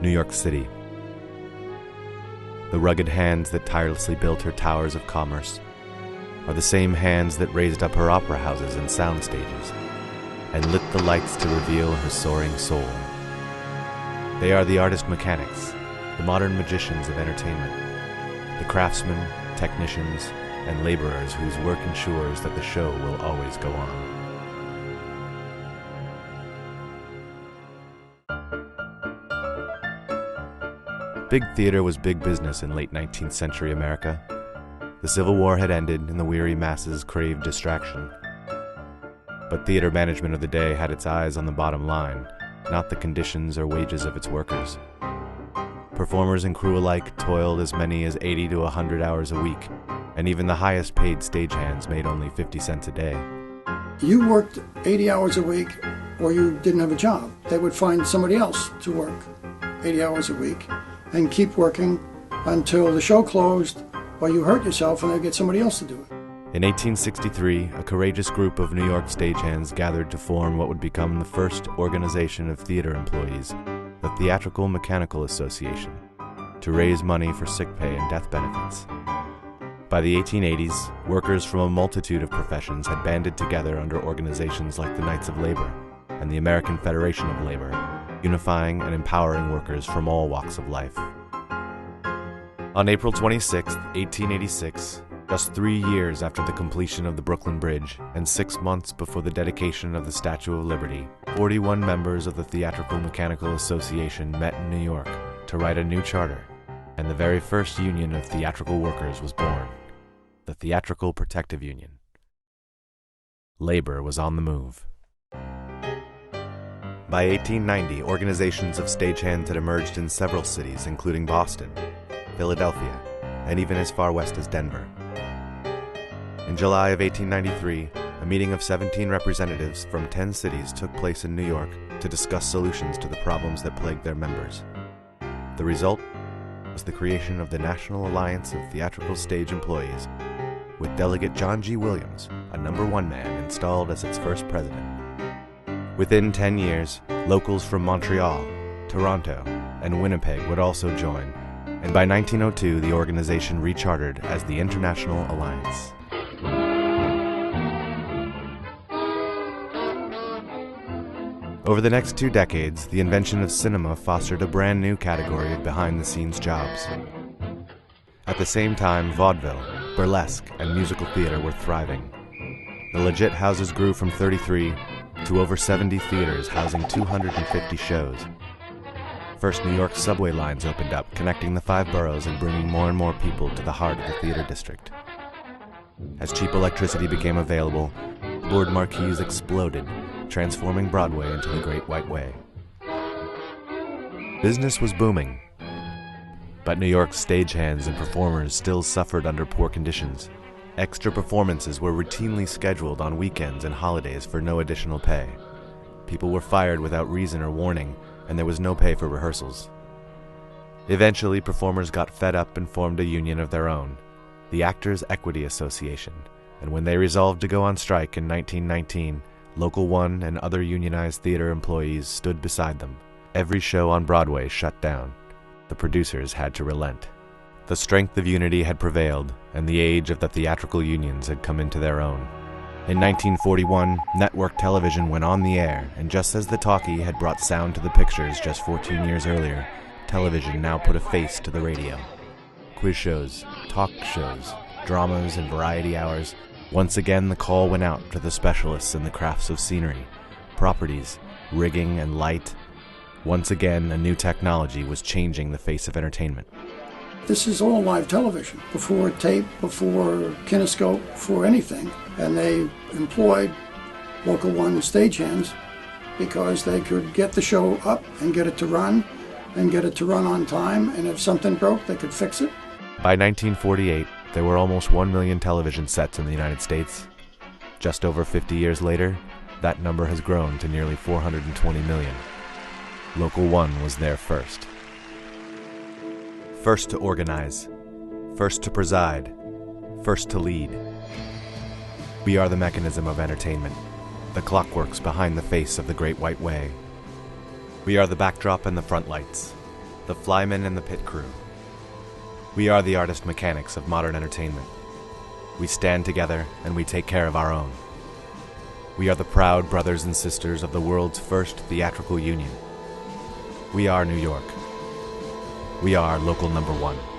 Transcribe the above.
New York City. The rugged hands that tirelessly built her towers of commerce are the same hands that raised up her opera houses and sound stages and lit the lights to reveal her soaring soul. They are the artist mechanics, the modern magicians of entertainment, the craftsmen, technicians, and laborers whose work ensures that the show will always go on. Big theater was big business in late 19th century America. The Civil War had ended and the weary masses craved distraction. But theater management of the day had its eyes on the bottom line, not the conditions or wages of its workers. Performers and crew alike toiled as many as 80 to 100 hours a week, and even the highest paid stagehands made only 50 cents a day. You worked 80 hours a week or you didn't have a job. They would find somebody else to work 80 hours a week and keep working until the show closed or you hurt yourself and they'd get somebody else to do it. In 1863, a courageous group of New York stagehands gathered to form what would become the first organization of theater employees, the Theatrical Mechanical Association, to raise money for sick pay and death benefits. By the 1880s, workers from a multitude of professions had banded together under organizations like the Knights of Labor and the American Federation of Labor, unifying and empowering workers from all walks of life. On April 26, 1886, just 3 years after the completion of the Brooklyn Bridge and 6 months before the dedication of the Statue of Liberty, 41 members of the Theatrical Mechanical Association met in New York to write a new charter, and the very first union of theatrical workers was born, the Theatrical Protective Union. Labor was on the move. By 1890, organizations of stagehands had emerged in several cities, including Boston, Philadelphia, and even as far west as Denver. In July of 1893, a meeting of 17 representatives from 10 cities took place in New York to discuss solutions to the problems that plagued their members. The result was the creation of the National Alliance of Theatrical Stage Employees, with Delegate John G. Williams, a number one man, installed as its first president. Within 10 years, locals from Montreal, Toronto, and Winnipeg would also join, and by 1902 the organization rechartered as the International Alliance. Over the next 2 decades, the invention of cinema fostered a brand new category of behind-the-scenes jobs. At the same time, vaudeville, burlesque, and musical theater were thriving. The legit houses grew from 33 to over 70 theaters housing 250 shows. First New York subway lines opened up, connecting the 5 boroughs and bringing more and more people to the heart of the theater district. As cheap electricity became available, board marquees exploded, transforming Broadway into the Great White Way. Business was booming, but New York's stagehands and performers still suffered under poor conditions. Extra performances were routinely scheduled on weekends and holidays for no additional pay. People were fired without reason or warning, and there was no pay for rehearsals. Eventually, performers got fed up and formed a union of their own, the Actors' Equity Association, and when they resolved to go on strike in 1919, Local 1 and other unionized theater employees stood beside them. Every show on Broadway shut down. The producers had to relent. The strength of unity had prevailed, and the age of the theatrical unions had come into their own. In 1941, network television went on the air, and just as the talkie had brought sound to the pictures just 14 years earlier, television now put a face to the radio. Quiz shows, talk shows, dramas, and variety hours. Once again, the call went out to the specialists in the crafts of scenery, properties, rigging, and light. Once again, a new technology was changing the face of entertainment. This is all live television, before tape, before kinescope, before anything. And they employed Local 1 stagehands because they could get the show up and get it to run, and get it to run on time, and if something broke, they could fix it. By 1948, there were almost 1 million television sets in the United States. Just over 50 years later, that number has grown to nearly 420 million. Local 1 was there first. First to organize, first to preside, first to lead. We are the mechanism of entertainment, the clockworks behind the face of the Great White Way. We are the backdrop and the front lights, the flymen and the pit crew. We are the artist mechanics of modern entertainment. We stand together and we take care of our own. We are the proud brothers and sisters of the world's first theatrical union. We are New York. We are local number 1.